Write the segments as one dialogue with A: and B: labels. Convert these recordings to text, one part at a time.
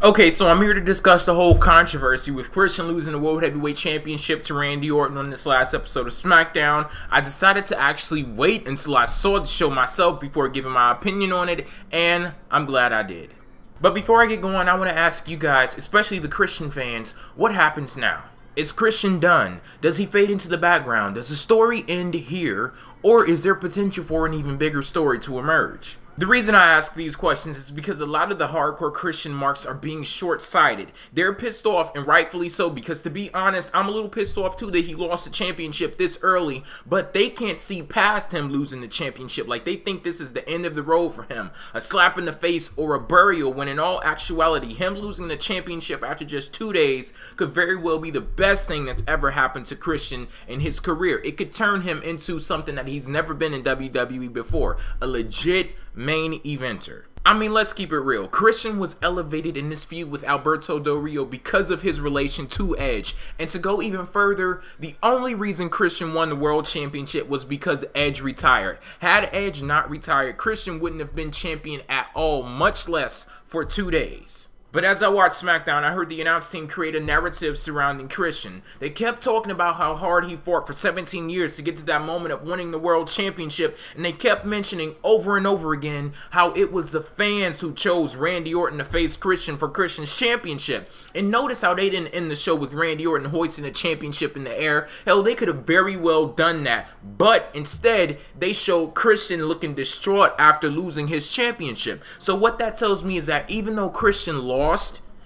A: Okay, so I'm here to discuss the whole controversy with Christian losing the World Heavyweight Championship to Randy Orton on this last episode of SmackDown. I decided to actually wait until I saw the show myself before giving my opinion on it, and I'm glad I did. But before I get going, I want to ask you guys, especially the Christian fans, what happens now? Is Christian done? Does he fade into the background? Does the story end here? Or is there potential for an even bigger story to emerge? The reason I ask these questions is because a lot of the hardcore Christian marks are being short-sighted. They're pissed off, and rightfully so, because to be honest, I'm a little pissed off too that he lost the championship this early, but they can't see past him losing the championship. Like, they think this is the end of the road for him, a slap in the face or a burial, when in all actuality, him losing the championship after just 2 days could very well be the best thing that's ever happened to Christian in his career. It could turn him into something that he's never been in WWE before, a legit main eventer. I mean, let's keep it real. Christian was elevated in this feud with Alberto Del Rio because of his relation to Edge. And to go even further, the only reason Christian won the World Championship was because Edge retired. Had Edge not retired, Christian wouldn't have been champion at all, much less for 2 days. But as I watched SmackDown, I heard the announce team create a narrative surrounding Christian. They kept talking about how hard he fought for 17 years to get to that moment of winning the World Championship, and they kept mentioning over and over again how it was the fans who chose Randy Orton to face Christian for Christian's championship. And notice how they didn't end the show with Randy Orton hoisting the championship in the air. Hell, they could have very well done that, but instead, they showed Christian looking distraught after losing his championship. So what that tells me is that even though Christian lost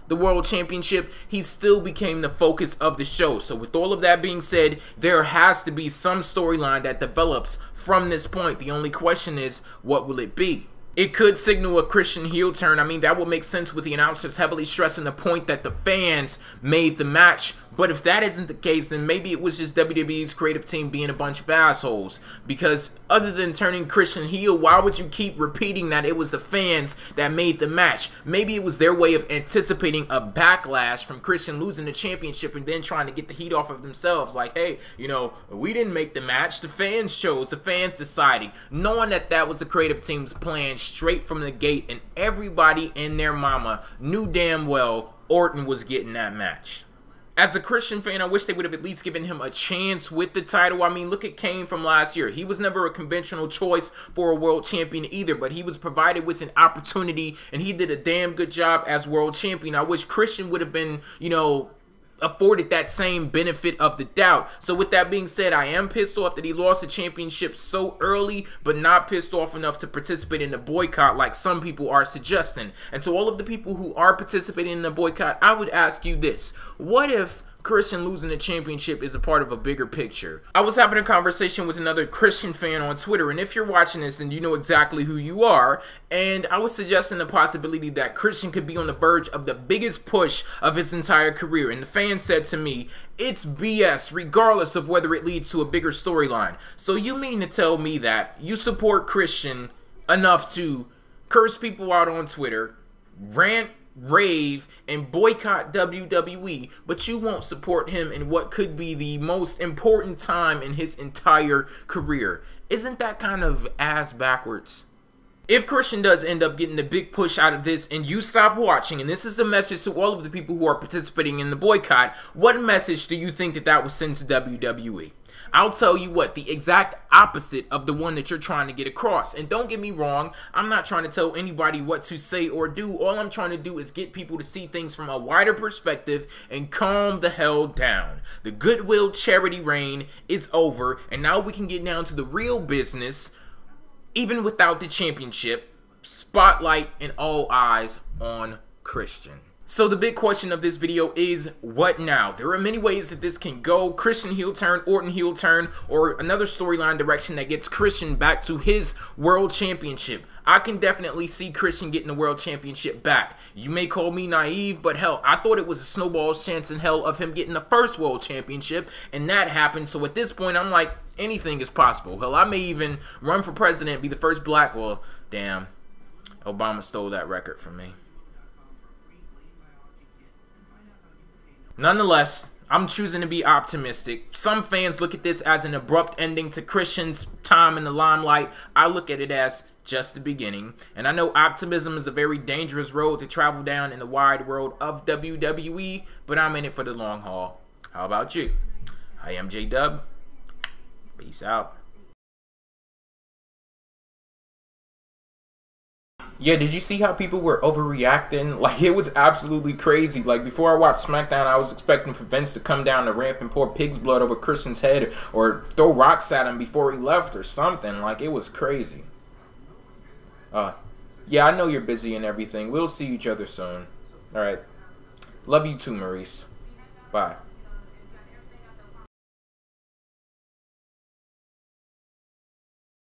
A: the World Championship, he still became the focus of the show. So with all of that being said, there has to be some storyline that develops from this point. The only question is, what will it be? It could signal a Christian heel turn. I mean, that would make sense with the announcers heavily stressing the point that the fans made the match. But if that isn't the case, then maybe it was just WWE's creative team being a bunch of assholes. Because other than turning Christian heel, why would you keep repeating that it was the fans that made the match? Maybe it was their way of anticipating a backlash from Christian losing the championship and then trying to get the heat off of themselves. Like, hey, you know, we didn't make the match. The fans chose. The fans decided. Knowing that that was the creative team's plan straight from the gate, and everybody and their mama knew damn well Orton was getting that match. As a Christian fan, I wish they would have at least given him a chance with the title. I mean, look at Kane from last year. He was never a conventional choice for a world champion either, but he was provided with an opportunity, and he did a damn good job as world champion. I wish Christian would have been, you know, afforded that same benefit of the doubt. So with that being said, I am pissed off that he lost the championship so early, but not pissed off enough to participate in the boycott like some people are suggesting. And to all of the people who are participating in the boycott, I would ask you this: what if Christian losing the championship is a part of a bigger picture? I was having a conversation with another Christian fan on Twitter, and if you're watching this, then you know exactly who you are, and I was suggesting the possibility that Christian could be on the verge of the biggest push of his entire career, and the fan said to me, it's BS regardless of whether it leads to a bigger storyline. So you mean to tell me that you support Christian enough to curse people out on Twitter, rant, rave, and boycott WWE, but you won't support him in what could be the most important time in his entire career? Isn't that kind of ass backwards? If Christian does end up getting the big push out of this and you stop watching, and this is a message to all of the people who are participating in the boycott, what message do you think that that would send to WWE? I'll tell you what, the exact opposite of the one that you're trying to get across. And don't get me wrong, I'm not trying to tell anybody what to say or do. All I'm trying to do is get people to see things from a wider perspective and calm the hell down. The goodwill charity reign is over, and now we can get down to the real business, even without the championship. Spotlight and all eyes on Christian. So the big question of this video is, what now? There are many ways that this can go. Christian heel turn, Orton heel turn, or another storyline direction that gets Christian back to his world championship. I can definitely see Christian getting the world championship back. You may call me naive, but hell, I thought it was a snowball's chance in hell of him getting the first world championship, and that happened. So at this point, I'm like, anything is possible. Hell, I may even run for president, be the first black, well, damn, Obama stole that record from me. Nonetheless, I'm choosing to be optimistic. Some fans look at this as an abrupt ending to Christian's time in the limelight. I look at it as just the beginning. And I know optimism is a very dangerous road to travel down in the wide world of WWE, but I'm in it for the long haul. How about you? I am J-Dub. Peace out. Yeah, did you see how people were overreacting? Like, it was absolutely crazy. Like, before I watched SmackDown, I was expecting for Vince to come down the ramp and pour pig's blood over Christian's head or throw rocks at him before he left or something. Like, it was crazy. Yeah, I know you're busy and everything. We'll see each other soon. Alright. Love you too, Maurice. Bye.